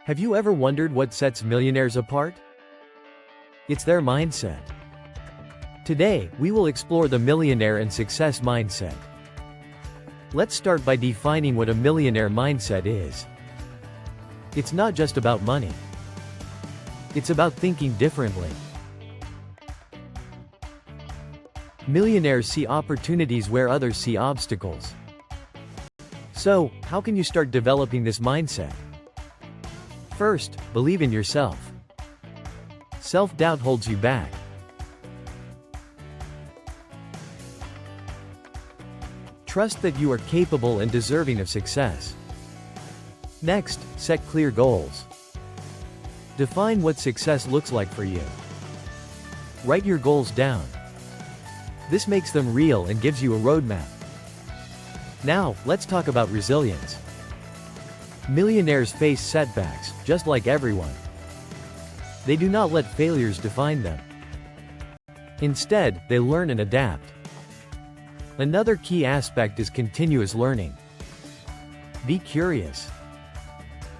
Have you ever wondered what sets millionaires apart? It's their mindset. Today, we will explore the millionaire and success mindset. Let's start by defining what a millionaire mindset is. It's not just about money. It's about thinking differently. Millionaires see opportunities where others see obstacles. So, how can you start developing this mindset? First, believe in yourself. Self-doubt holds you back. Trust that you are capable and deserving of success. Next, set clear goals. Define what success looks like for you. Write your goals down. This makes them real and gives you a roadmap. Now, let's talk about resilience. Millionaires face setbacks, just like everyone. They do not let failures define them. Instead, they learn and adapt. Another key aspect is continuous learning. Be curious.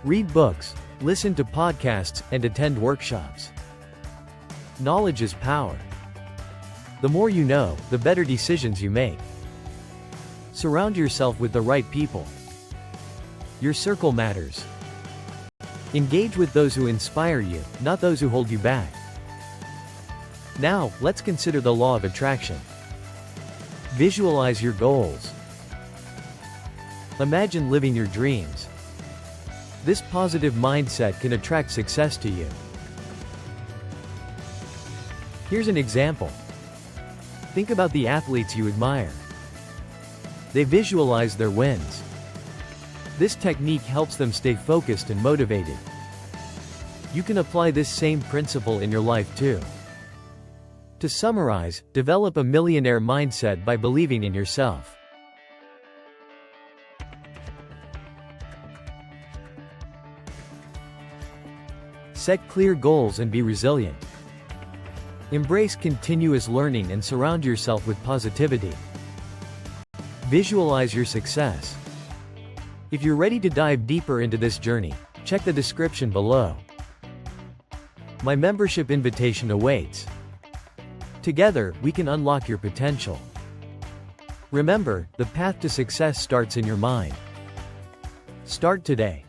Read books, listen to podcasts, and attend workshops. Knowledge is power. The more you know, the better decisions you make. Surround yourself with the right people. Your circle matters. Engage with those who inspire you, not those who hold you back. Now, let's consider the law of attraction. Visualize your goals. Imagine living your dreams. This positive mindset can attract success to you. Here's an example. Think about the athletes you admire. They visualize their wins. This technique helps them stay focused and motivated. You can apply this same principle in your life too. To summarize, develop a millionaire mindset by believing in yourself. Set clear goals and be resilient. Embrace continuous learning and surround yourself with positivity. Visualize your success. If you're ready to dive deeper into this journey, check the description below. My membership invitation awaits. Together, we can unlock your potential. Remember, the path to success starts in your mind. Start today.